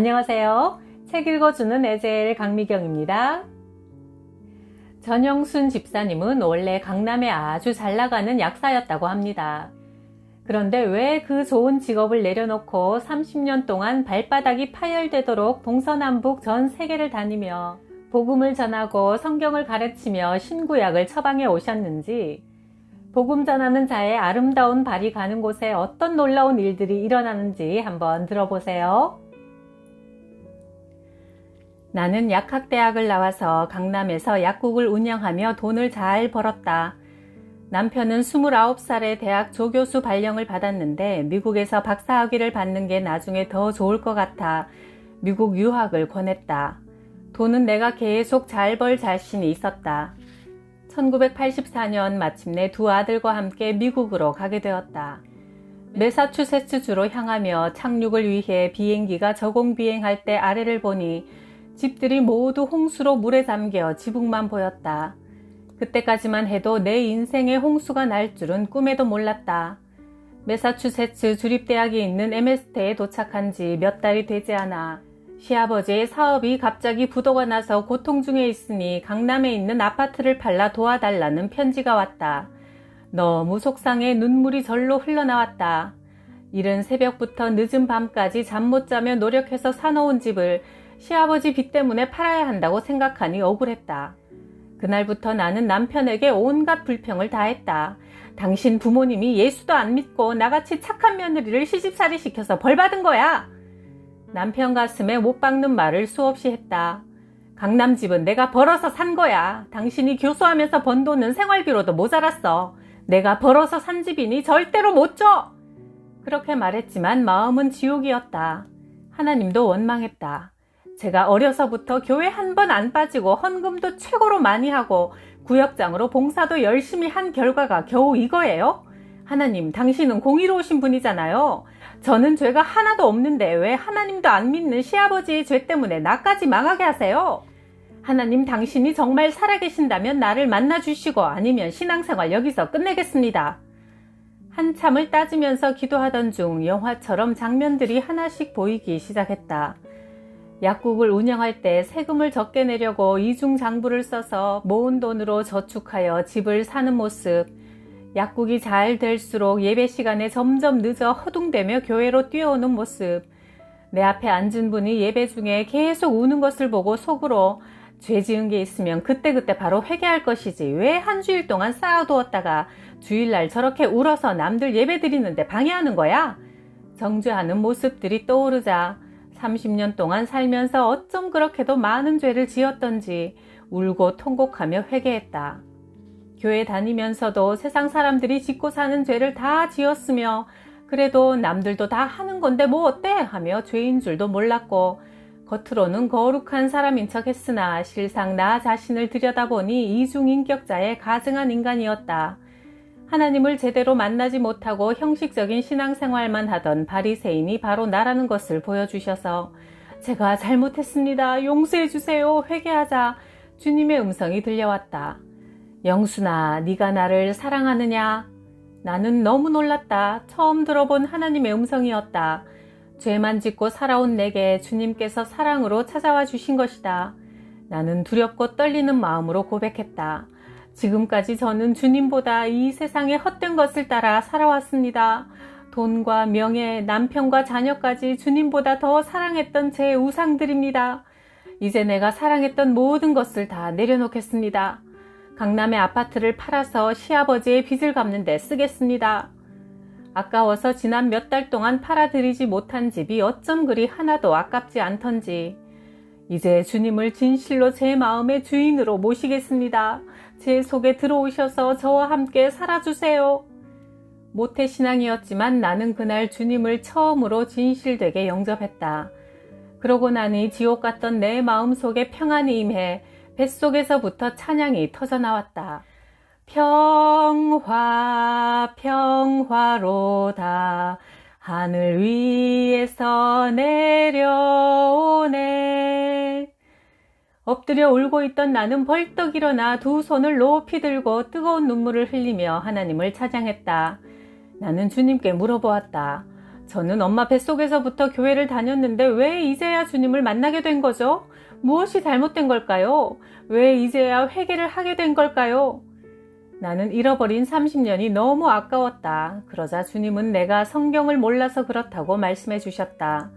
안녕하세요. 책 읽어주는 에젤 강미경입니다. 전영순 집사님은 원래 강남에 아주 잘 나가는 약사였다고 합니다. 그런데 왜 그 좋은 직업을 내려놓고 30년 동안 발바닥이 파열되도록 동서남북 전 세계를 다니며 복음을 전하고 성경을 가르치며 신구약을 처방해 오셨는지, 복음 전하는 자의 아름다운 발이 가는 곳에 어떤 놀라운 일들이 일어나는지 한번 들어보세요. 나는 약학대학을 나와서 강남에서 약국을 운영하며 돈을 잘 벌었다. 남편은 29살에 대학 조교수 발령을 받았는데 미국에서 박사학위를 받는 게 나중에 더 좋을 것 같아 미국 유학을 권했다. 돈은 내가 계속 잘 벌 자신이 있었다. 1984년 마침내 두 아들과 함께 미국으로 가게 되었다. 매사추세츠주로 향하며 착륙을 위해 비행기가 저공 비행할 때 아래를 보니 집들이 모두 홍수로 물에 잠겨 지붕만 보였다. 그때까지만 해도 내 인생에 홍수가 날 줄은 꿈에도 몰랐다. 매사추세츠 주립대학이 있는 에메스테에 도착한 지 몇 달이 되지 않아 시아버지의 사업이 갑자기 부도가 나서 고통 중에 있으니 강남에 있는 아파트를 팔아 도와달라는 편지가 왔다. 너무 속상해 눈물이 절로 흘러나왔다. 이른 새벽부터 늦은 밤까지 잠 못 자며 노력해서 사놓은 집을 시아버지 빚 때문에 팔아야 한다고 생각하니 억울했다. 그날부터 나는 남편에게 온갖 불평을 다했다. 당신 부모님이 예수도 안 믿고 나같이 착한 며느리를 시집살이 시켜서 벌받은 거야. 남편 가슴에 못 박는 말을 수없이 했다. 강남집은 내가 벌어서 산 거야. 당신이 교수하면서 번 돈은 생활비로도 모자랐어. 내가 벌어서 산 집이니 절대로 못 줘. 그렇게 말했지만 마음은 지옥이었다. 하나님도 원망했다. 제가 어려서부터 교회 한 번 안 빠지고 헌금도 최고로 많이 하고 구역장으로 봉사도 열심히 한 결과가 겨우 이거예요? 하나님, 당신은 공의로우신 분이잖아요. 저는 죄가 하나도 없는데 왜 하나님도 안 믿는 시아버지의 죄 때문에 나까지 망하게 하세요? 하나님, 당신이 정말 살아계신다면 나를 만나주시고 아니면 신앙생활 여기서 끝내겠습니다. 한참을 따지면서 기도하던 중 영화처럼 장면들이 하나씩 보이기 시작했다. 약국을 운영할 때 세금을 적게 내려고 이중장부를 써서 모은 돈으로 저축하여 집을 사는 모습, 약국이 잘 될수록 예배 시간에 점점 늦어 허둥대며 교회로 뛰어오는 모습, 내 앞에 앉은 분이 예배 중에 계속 우는 것을 보고 속으로 죄 지은 게 있으면 그때그때 바로 회개할 것이지 왜 한 주일 동안 쌓아두었다가 주일날 저렇게 울어서 남들 예배 드리는데 방해하는 거야? 정죄하는 모습들이 떠오르자 30년 동안 살면서 어쩜 그렇게도 많은 죄를 지었던지 울고 통곡하며 회개했다. 교회 다니면서도 세상 사람들이 짓고 사는 죄를 다 지었으며 그래도 남들도 다 하는 건데 뭐 어때? 하며 죄인 줄도 몰랐고 겉으로는 거룩한 사람인 척 했으나 실상 나 자신을 들여다보니 이중인격자의 가증한 인간이었다. 하나님을 제대로 만나지 못하고 형식적인 신앙생활만 하던 바리새인이 바로 나라는 것을 보여주셔서 제가 잘못했습니다. 용서해 주세요. 회개하자. 주님의 음성이 들려왔다. 영순아, 네가 나를 사랑하느냐? 나는 너무 놀랐다. 처음 들어본 하나님의 음성이었다. 죄만 짓고 살아온 내게 주님께서 사랑으로 찾아와 주신 것이다. 나는 두렵고 떨리는 마음으로 고백했다. 지금까지 저는 주님보다 이 세상의 헛된 것을 따라 살아왔습니다. 돈과 명예, 남편과 자녀까지 주님보다 더 사랑했던 제 우상들입니다. 이제 내가 사랑했던 모든 것을 다 내려놓겠습니다. 강남의 아파트를 팔아서 시아버지의 빚을 갚는 데 쓰겠습니다. 아까워서 지난 몇 달 동안 팔아들이지 못한 집이 어쩜 그리 하나도 아깝지 않던지. 이제 주님을 진실로 제 마음의 주인으로 모시겠습니다. 제 속에 들어오셔서 저와 함께 살아주세요. 모태신앙이었지만 나는 그날 주님을 처음으로 진실되게 영접했다. 그러고 나니 지옥 같던 내 마음속에 평안이 임해 뱃속에서부터 찬양이 터져나왔다. 평화 평화로다 하늘 위에서 내려오네. 엎드려 울고 있던 나는 벌떡 일어나 두 손을 높이 들고 뜨거운 눈물을 흘리며 하나님을 찬양했다. 나는 주님께 물어보았다. 저는 엄마 뱃속에서부터 교회를 다녔는데 왜 이제야 주님을 만나게 된 거죠? 무엇이 잘못된 걸까요? 왜 이제야 회개를 하게 된 걸까요? 나는 잃어버린 30년이 너무 아까웠다. 그러자 주님은 내가 성경을 몰라서 그렇다고 말씀해 주셨다.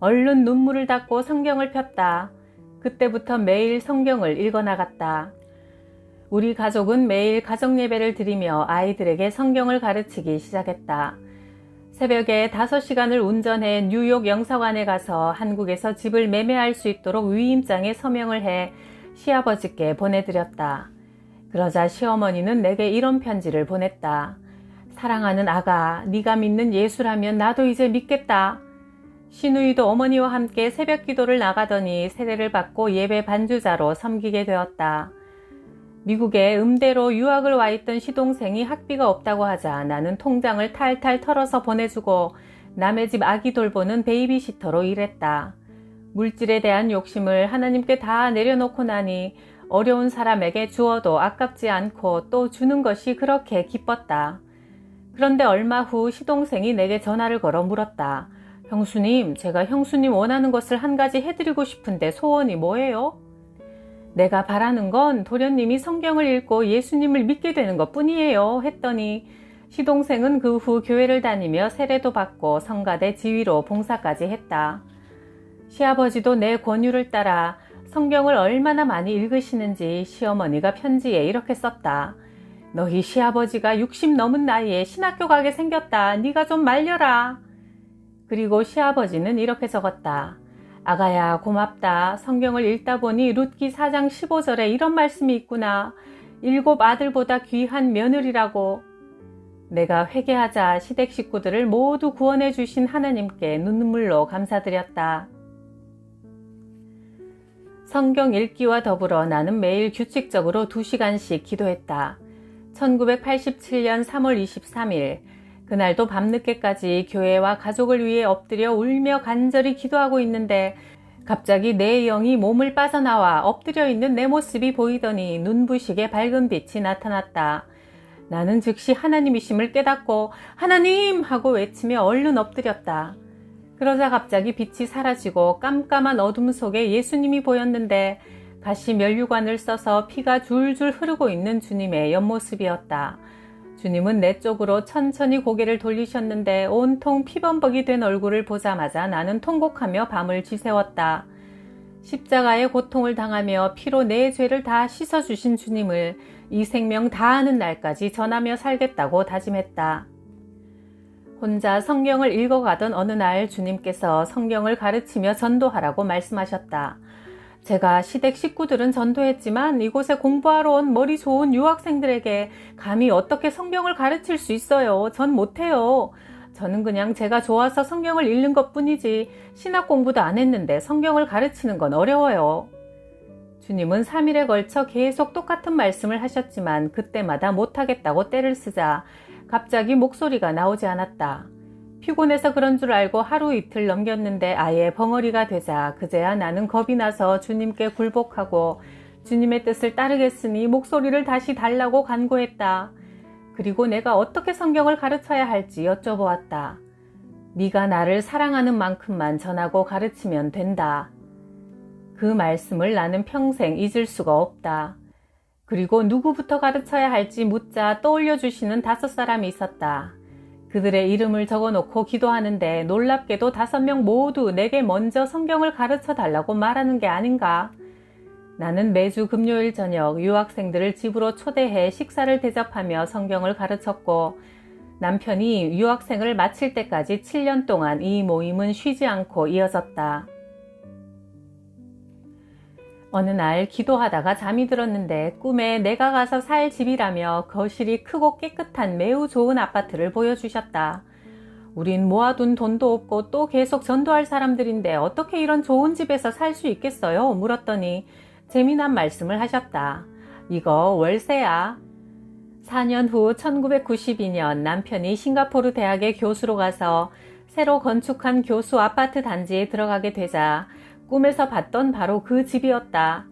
얼른 눈물을 닦고 성경을 폈다. 그때부터 매일 성경을 읽어나갔다. 우리 가족은 매일 가정예배를 드리며 아이들에게 성경을 가르치기 시작했다. 새벽에 5시간을 운전해 뉴욕 영사관에 가서 한국에서 집을 매매할 수 있도록 위임장에 서명을 해 시아버지께 보내드렸다. 그러자 시어머니는 내게 이런 편지를 보냈다. 사랑하는 아가, 네가 믿는 예수라면 나도 이제 믿겠다. 시누이도 어머니와 함께 새벽 기도를 나가더니 세례를 받고 예배 반주자로 섬기게 되었다. 미국에 음대로 유학을 와 있던 시동생이 학비가 없다고 하자 나는 통장을 탈탈 털어서 보내주고 남의 집 아기 돌보는 베이비시터로 일했다. 물질에 대한 욕심을 하나님께 다 내려놓고 나니 어려운 사람에게 주어도 아깝지 않고 또 주는 것이 그렇게 기뻤다. 그런데 얼마 후 시동생이 내게 전화를 걸어 물었다. 형수님, 제가 형수님 원하는 것을 한 가지 해드리고 싶은데 소원이 뭐예요? 내가 바라는 건 도련님이 성경을 읽고 예수님을 믿게 되는 것 뿐이에요 했더니 시동생은 그 후 교회를 다니며 세례도 받고 성가대 지휘로 봉사까지 했다. 시아버지도 내 권유를 따라 성경을 얼마나 많이 읽으시는지 시어머니가 편지에 이렇게 썼다. 너희 시아버지가 60 넘은 나이에 신학교 가게 생겼다. 네가 좀 말려라. 그리고 시아버지는 이렇게 적었다. 아가야 고맙다. 성경을 읽다 보니 룻기 4장 15절에 이런 말씀이 있구나. 7 아들보다 귀한 며느리라고. 내가 회개하자 시댁 식구들을 모두 구원해 주신 하나님께 눈물로 감사드렸다. 성경 읽기와 더불어 나는 매일 규칙적으로 2시간씩 기도했다. 1987년 3월 23일 그날도 밤늦게까지 교회와 가족을 위해 엎드려 울며 간절히 기도하고 있는데 갑자기 내 영이 몸을 빠져나와 엎드려 있는 내 모습이 보이더니 눈부시게 밝은 빛이 나타났다. 나는 즉시 하나님이심을 깨닫고 하나님! 하고 외치며 얼른 엎드렸다. 그러자 갑자기 빛이 사라지고 깜깜한 어둠 속에 예수님이 보였는데 가시 면류관을 써서 피가 줄줄 흐르고 있는 주님의 옆모습이었다. 주님은 내 쪽으로 천천히 고개를 돌리셨는데 온통 피범벅이 된 얼굴을 보자마자 나는 통곡하며 밤을 지새웠다. 십자가의 고통을 당하며 피로 내 죄를 다 씻어주신 주님을 이 생명 다하는 날까지 전하며 살겠다고 다짐했다. 혼자 성경을 읽어가던 어느 날 주님께서 성경을 가르치며 전도하라고 말씀하셨다. 제가 시댁 식구들은 전도했지만 이곳에 공부하러 온 머리 좋은 유학생들에게 감히 어떻게 성경을 가르칠 수 있어요. 전 못해요. 저는 그냥 제가 좋아서 성경을 읽는 것뿐이지 신학 공부도 안 했는데 성경을 가르치는 건 어려워요. 주님은 3일에 걸쳐 계속 똑같은 말씀을 하셨지만 그때마다 못하겠다고 떼를 쓰자 갑자기 목소리가 나오지 않았다. 피곤해서 그런 줄 알고 하루 이틀 넘겼는데 아예 벙어리가 되자 그제야 나는 겁이 나서 주님께 굴복하고 주님의 뜻을 따르겠으니 목소리를 다시 달라고 간구했다. 그리고 내가 어떻게 성경을 가르쳐야 할지 여쭤보았다. 네가 나를 사랑하는 만큼만 전하고 가르치면 된다. 그 말씀을 나는 평생 잊을 수가 없다. 그리고 누구부터 가르쳐야 할지 묻자 떠올려 주시는 5사람이 있었다. 그들의 이름을 적어놓고 기도하는데 놀랍게도 5명 모두 내게 먼저 성경을 가르쳐 달라고 말하는 게 아닌가. 나는 매주 금요일 저녁 유학생들을 집으로 초대해 식사를 대접하며 성경을 가르쳤고 남편이 유학생을 마칠 때까지 7년 동안 이 모임은 쉬지 않고 이어졌다. 어느 날 기도하다가 잠이 들었는데 꿈에 내가 가서 살 집이라며 거실이 크고 깨끗한 매우 좋은 아파트를 보여주셨다. 우린 모아둔 돈도 없고 또 계속 전도할 사람들인데 어떻게 이런 좋은 집에서 살 수 있겠어요? 물었더니 재미난 말씀을 하셨다. 이거 월세야. 4년 후 1992년 남편이 싱가포르 대학의 교수로 가서 새로 건축한 교수 아파트 단지에 들어가게 되자 꿈에서 봤던 바로 그 집이었다.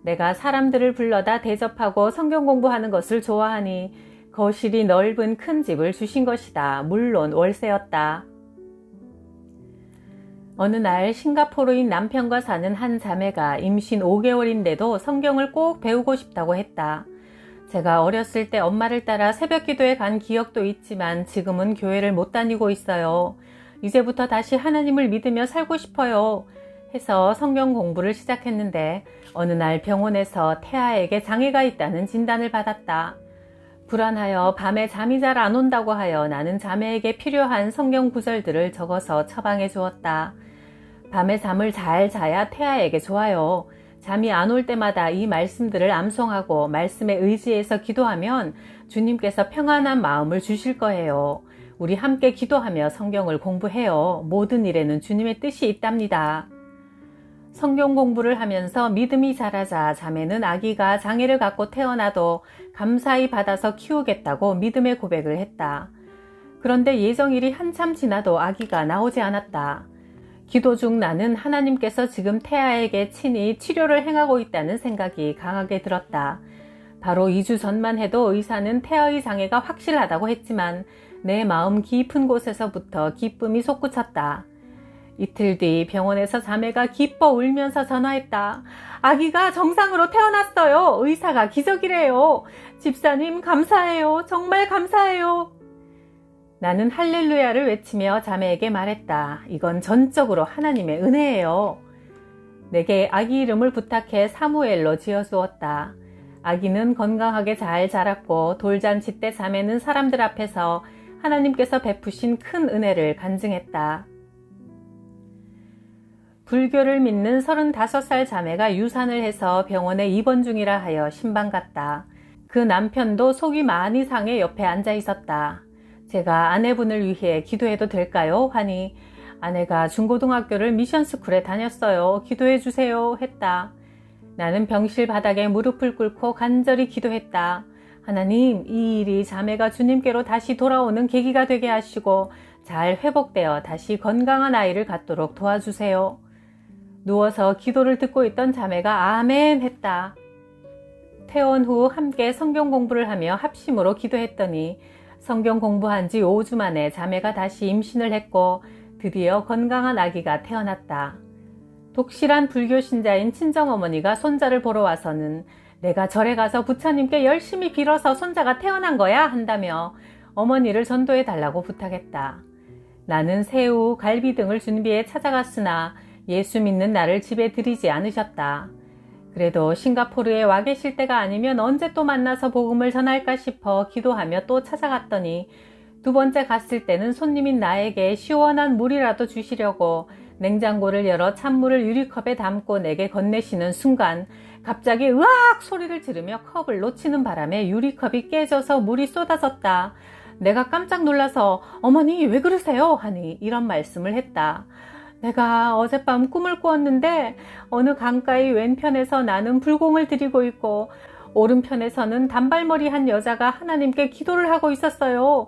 내가 사람들을 불러다 대접하고 성경 공부하는 것을 좋아하니 거실이 넓은 큰 집을 주신 것이다. 물론 월세였다. 어느 날 싱가포르인 남편과 사는 한 자매가 임신 5개월인데도 성경을 꼭 배우고 싶다고 했다. 제가 어렸을 때 엄마를 따라 새벽 기도에 간 기억도 있지만 지금은 교회를 못 다니고 있어요. 이제부터 다시 하나님을 믿으며 살고 싶어요. 해서 성경 공부를 시작했는데 어느 날 병원에서 태아에게 장애가 있다는 진단을 받았다. 불안하여 밤에 잠이 잘 안 온다고 하여 나는 자매에게 필요한 성경 구절들을 적어서 처방해 주었다. 밤에 잠을 잘 자야 태아에게 좋아요. 잠이 안 올 때마다 이 말씀들을 암송하고 말씀에 의지해서 기도하면 주님께서 평안한 마음을 주실 거예요. 우리 함께 기도하며 성경을 공부해요. 모든 일에는 주님의 뜻이 있답니다. 성경 공부를 하면서 믿음이 자라자 자매는 아기가 장애를 갖고 태어나도 감사히 받아서 키우겠다고 믿음의 고백을 했다. 그런데 예정일이 한참 지나도 아기가 나오지 않았다. 기도 중 나는 하나님께서 지금 태아에게 친히 치료를 행하고 있다는 생각이 강하게 들었다. 바로 2주 전만 해도 의사는 태아의 장애가 확실하다고 했지만 내 마음 깊은 곳에서부터 기쁨이 솟구쳤다. 이틀 뒤 병원에서 자매가 기뻐 울면서 전화했다. 아기가 정상으로 태어났어요. 의사가 기적이래요. 집사님 감사해요. 정말 감사해요. 나는 할렐루야를 외치며 자매에게 말했다. 이건 전적으로 하나님의 은혜예요. 내게 아기 이름을 부탁해 사무엘로 지어주었다. 아기는 건강하게 잘 자랐고 돌잔치 때 자매는 사람들 앞에서 하나님께서 베푸신 큰 은혜를 간증했다. 불교를 믿는 35살 자매가 유산을 해서 병원에 입원 중이라 하여 신방 갔다. 그 남편도 속이 많이 상해 옆에 앉아 있었다. 제가 아내분을 위해 기도해도 될까요? 하니 아내가 중고등학교를 미션스쿨에 다녔어요. 기도해 주세요. 했다. 나는 병실 바닥에 무릎을 꿇고 간절히 기도했다. 하나님, 이 일이 자매가 주님께로 다시 돌아오는 계기가 되게 하시고 잘 회복되어 다시 건강한 아이를 갖도록 도와주세요. 누워서 기도를 듣고 있던 자매가 아멘 했다. 퇴원 후 함께 성경 공부를 하며 합심으로 기도했더니 성경 공부한 지 5주 만에 자매가 다시 임신을 했고 드디어 건강한 아기가 태어났다. 독실한 불교 신자인 친정어머니가 손자를 보러 와서는 내가 절에 가서 부처님께 열심히 빌어서 손자가 태어난 거야 한다며 어머니를 전도해 달라고 부탁했다. 나는 새우, 갈비 등을 준비해 찾아갔으나 예수 믿는 나를 집에 들이지 않으셨다. 그래도 싱가포르에 와 계실 때가 아니면 언제 또 만나서 복음을 전할까 싶어 기도하며 또 찾아갔더니 두 번째 갔을 때는 손님인 나에게 시원한 물이라도 주시려고 냉장고를 열어 찬물을 유리컵에 담고 내게 건네시는 순간 갑자기 으악 소리를 지르며 컵을 놓치는 바람에 유리컵이 깨져서 물이 쏟아졌다. 내가 깜짝 놀라서 어머니 왜 그러세요? 하니 이런 말씀을 했다. 내가 어젯밤 꿈을 꾸었는데 어느 강가의 왼편에서 나는 불공을 들이고 있고 오른편에서는 단발머리 한 여자가 하나님께 기도를 하고 있었어요.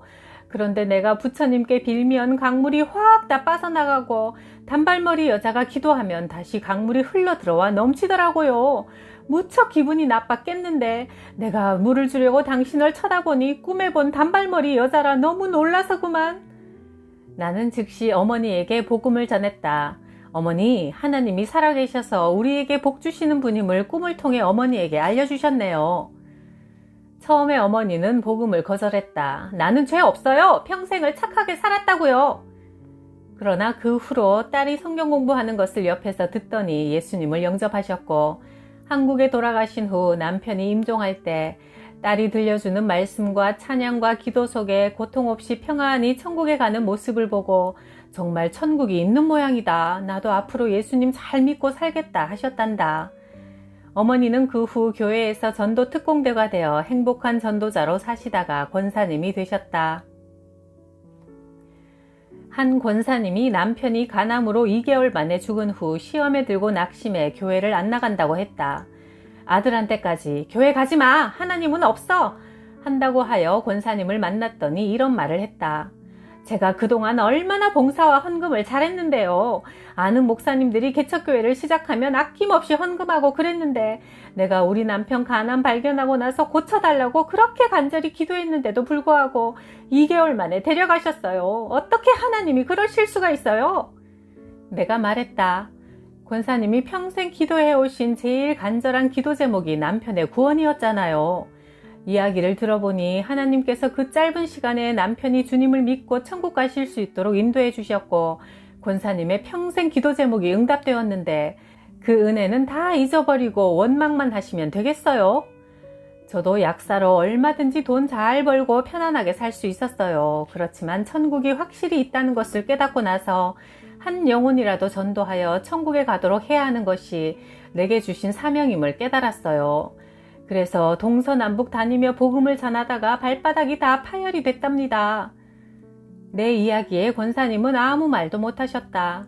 그런데 내가 부처님께 빌면 강물이 확 다 빠져나가고 단발머리 여자가 기도하면 다시 강물이 흘러 들어와 넘치더라고요. 무척 기분이 나빴겠는데 내가 물을 주려고 당신을 쳐다보니 꿈에 본 단발머리 여자라 너무 놀라서 그만. 나는 즉시 어머니에게 복음을 전했다. 어머니, 하나님이 살아계셔서 우리에게 복 주시는 분임을 꿈을 통해 어머니에게 알려주셨네요. 처음에 어머니는 복음을 거절했다. 나는 죄 없어요. 평생을 착하게 살았다고요. 그러나 그 후로 딸이 성경 공부하는 것을 옆에서 듣더니 예수님을 영접하셨고 한국에 돌아가신 후 남편이 임종할 때 딸이 들려주는 말씀과 찬양과 기도 속에 고통 없이 평안히 천국에 가는 모습을 보고 정말 천국이 있는 모양이다. 나도 앞으로 예수님 잘 믿고 살겠다 하셨단다. 어머니는 그 후 교회에서 전도 특공대가 되어 행복한 전도자로 사시다가 권사님이 되셨다. 한 권사님이 남편이 간암으로 2개월 만에 죽은 후 시험에 들고 낙심해 교회를 안 나간다고 했다. 아들한테까지 교회 가지마! 하나님은 없어! 한다고 하여 권사님을 만났더니 이런 말을 했다. 제가 그동안 얼마나 봉사와 헌금을 잘했는데요. 아는 목사님들이 개척교회를 시작하면 아낌없이 헌금하고 그랬는데 내가 우리 남편 간암 발견하고 나서 고쳐달라고 그렇게 간절히 기도했는데도 불구하고 2개월 만에 데려가셨어요. 어떻게 하나님이 그러실 수가 있어요? 내가 말했다. 권사님이 평생 기도해 오신 제일 간절한 기도 제목이 남편의 구원이었잖아요. 이야기를 들어보니 하나님께서 그 짧은 시간에 남편이 주님을 믿고 천국 가실 수 있도록 인도해 주셨고 권사님의 평생 기도 제목이 응답되었는데 그 은혜는 다 잊어버리고 원망만 하시면 되겠어요? 저도 약사로 얼마든지 돈 잘 벌고 편안하게 살 수 있었어요. 그렇지만 천국이 확실히 있다는 것을 깨닫고 나서 한 영혼이라도 전도하여 천국에 가도록 해야 하는 것이 내게 주신 사명임을 깨달았어요. 그래서 동서남북 다니며 복음을 전하다가 발바닥이 다 파열이 됐답니다. 내 이야기에 권사님은 아무 말도 못하셨다.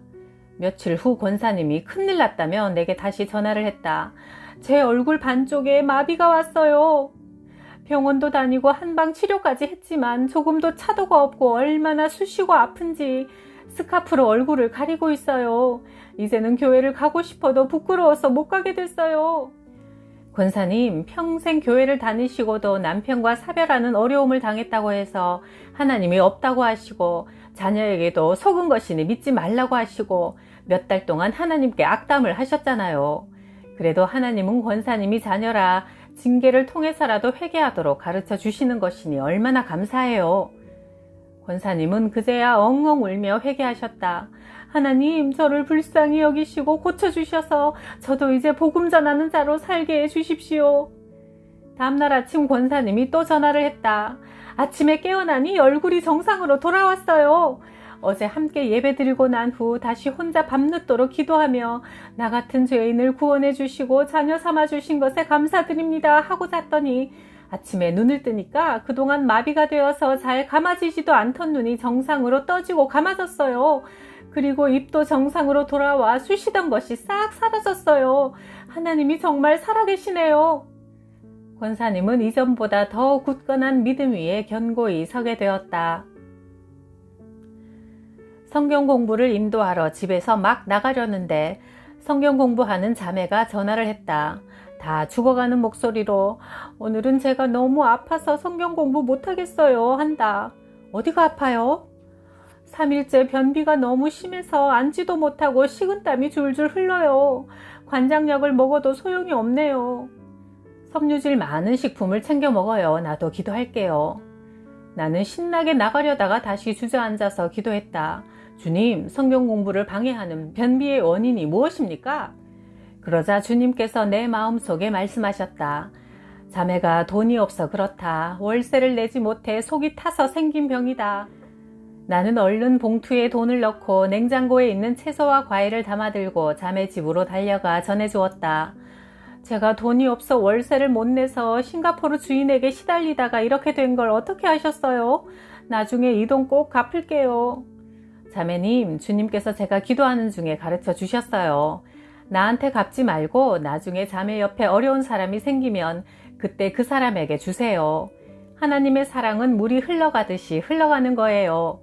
며칠 후 권사님이 큰일 났다며 내게 다시 전화를 했다. 제 얼굴 반쪽에 마비가 왔어요. 병원도 다니고 한방 치료까지 했지만 조금도 차도가 없고 얼마나 쑤시고 아픈지 스카프로 얼굴을 가리고 있어요. 이제는 교회를 가고 싶어도 부끄러워서 못 가게 됐어요. 권사님, 평생 교회를 다니시고도 남편과 사별하는 어려움을 당했다고 해서 하나님이 없다고 하시고 자녀에게도 속은 것이니 믿지 말라고 하시고 몇 달 동안 하나님께 악담을 하셨잖아요. 그래도 하나님은 권사님이 자녀라 징계를 통해서라도 회개하도록 가르쳐 주시는 것이니 얼마나 감사해요. 권사님은 그제야 엉엉 울며 회개하셨다. 하나님, 저를 불쌍히 여기시고 고쳐주셔서 저도 이제 복음 전하는 자로 살게 해주십시오. 다음날 아침 권사님이 또 전화를 했다. 아침에 깨어나니 얼굴이 정상으로 돌아왔어요. 어제 함께 예배드리고 난 후 다시 혼자 밤늦도록 기도하며 나 같은 죄인을 구원해 주시고 자녀 삼아 주신 것에 감사드립니다 하고 잤더니 아침에 눈을 뜨니까 그동안 마비가 되어서 잘 감아지지도 않던 눈이 정상으로 떠지고 감아졌어요. 그리고 입도 정상으로 돌아와 쑤시던 것이 싹 사라졌어요. 하나님이 정말 살아계시네요. 권사님은 이전보다 더 굳건한 믿음 위에 견고히 서게 되었다. 성경 공부를 인도하러 집에서 막 나가려는데 성경 공부하는 자매가 전화를 했다. 다 죽어가는 목소리로 오늘은 제가 너무 아파서 성경 공부 못하겠어요 한다. 어디가 아파요? 3일째 변비가 너무 심해서 앉지도 못하고 식은땀이 줄줄 흘러요. 관장약을 먹어도 소용이 없네요. 섬유질 많은 식품을 챙겨 먹어요. 나도 기도할게요. 나는 신나게 나가려다가 다시 주저앉아서 기도했다. 주님, 성경 공부를 방해하는 변비의 원인이 무엇입니까? 그러자 주님께서 내 마음속에 말씀하셨다. 자매가 돈이 없어 그렇다. 월세를 내지 못해 속이 타서 생긴 병이다. 나는 얼른 봉투에 돈을 넣고 냉장고에 있는 채소와 과일을 담아들고 자매 집으로 달려가 전해주었다. 제가 돈이 없어 월세를 못 내서 싱가포르 주인에게 시달리다가 이렇게 된 걸 어떻게 하셨어요? 나중에 이 돈 꼭 갚을게요. 자매님, 주님께서 제가 기도하는 중에 가르쳐 주셨어요. 나한테 갚지 말고 나중에 자매 옆에 어려운 사람이 생기면 그때 그 사람에게 주세요. 하나님의 사랑은 물이 흘러가듯이 흘러가는 거예요.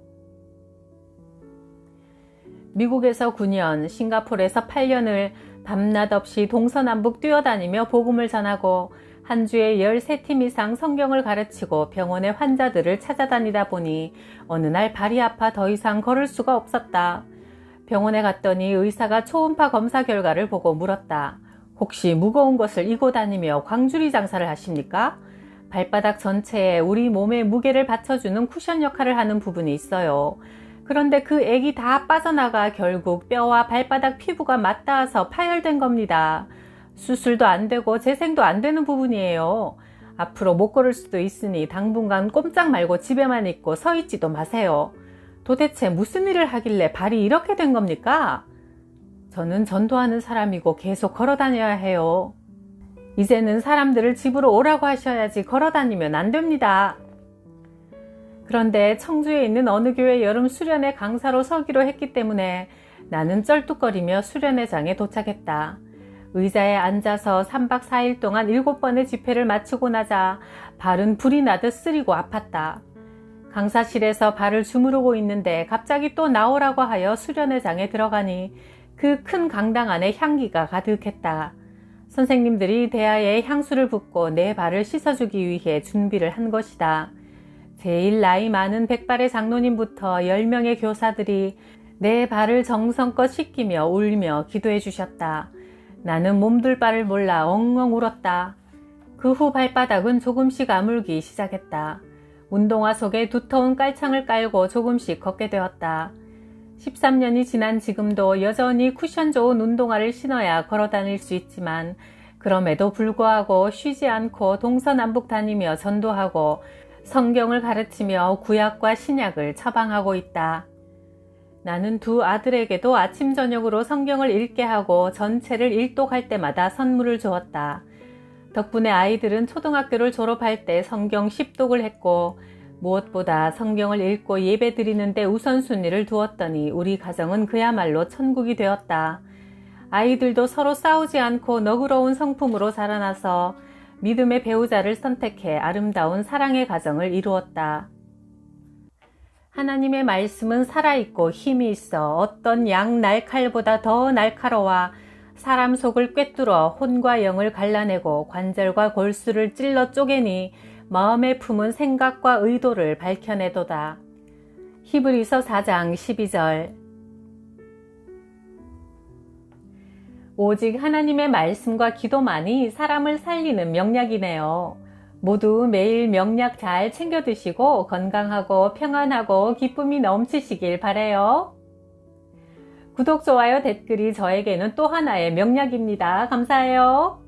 미국에서 9년, 싱가포르에서 8년을 밤낮 없이 동서남북 뛰어다니며 복음을 전하고 한 주에 13팀 이상 성경을 가르치고 병원의 환자들을 찾아다니다 보니 어느 날 발이 아파 더 이상 걸을 수가 없었다. 병원에 갔더니 의사가 초음파 검사 결과를 보고 물었다. 혹시 무거운 것을 이고 다니며 광주리 장사를 하십니까? 발바닥 전체에 우리 몸의 무게를 받쳐주는 쿠션 역할을 하는 부분이 있어요. 그런데 그 액이 다 빠져나가 결국 뼈와 발바닥 피부가 맞닿아서 파열된 겁니다. 수술도 안 되고 재생도 안 되는 부분이에요. 앞으로 못 걸을 수도 있으니 당분간 꼼짝 말고 집에만 있고 서 있지도 마세요. 도대체 무슨 일을 하길래 발이 이렇게 된 겁니까? 저는 전도하는 사람이고 계속 걸어 다녀야 해요. 이제는 사람들을 집으로 오라고 하셔야지 걸어 다니면 안 됩니다. 그런데 청주에 있는 어느 교회 여름 수련회 강사로 서기로 했기 때문에 나는 쩔뚝거리며 수련회장에 도착했다. 의자에 앉아서 3박 4일 동안 7번의 집회를 마치고 나자 발은 불이 나듯 쓰리고 아팠다. 강사실에서 발을 주무르고 있는데 갑자기 또 나오라고 하여 수련회장에 들어가니 그 큰 강당 안에 향기가 가득했다. 선생님들이 대야에 향수를 붓고 내 발을 씻어주기 위해 준비를 한 것이다. 제일 나이 많은 백발의 장로님부터 10명의 교사들이 내 발을 정성껏 씻기며 울며 기도해 주셨다. 나는 몸둘 바를 몰라 엉엉 울었다. 그 후 발바닥은 조금씩 아물기 시작했다. 운동화 속에 두터운 깔창을 깔고 조금씩 걷게 되었다. 13년이 지난 지금도 여전히 쿠션 좋은 운동화를 신어야 걸어 다닐 수 있지만 그럼에도 불구하고 쉬지 않고 동서남북 다니며 전도하고 성경을 가르치며 구약과 신약을 처방하고 있다. 나는 두 아들에게도 아침 저녁으로 성경을 읽게 하고 전체를 일독할 때마다 선물을 주었다. 덕분에 아이들은 초등학교를 졸업할 때 성경 10독을 했고 무엇보다 성경을 읽고 예배 드리는데 우선순위를 두었더니 우리 가정은 그야말로 천국이 되었다. 아이들도 서로 싸우지 않고 너그러운 성품으로 자라나서 믿음의 배우자를 선택해 아름다운 사랑의 가정을 이루었다. 하나님의 말씀은 살아있고 힘이 있어 어떤 양 날칼보다 더 날카로워 사람 속을 꿰뚫어 혼과 영을 갈라내고 관절과 골수를 찔러 쪼개니 마음에 품은 생각과 의도를 밝혀내도다. 히브리서 4장 12절. 오직 하나님의 말씀과 기도만이 사람을 살리는 명약이네요. 모두 매일 명약 잘 챙겨 드시고 건강하고 평안하고 기쁨이 넘치시길 바라요. 구독, 좋아요, 댓글이 저에게는 또 하나의 명약입니다. 감사해요.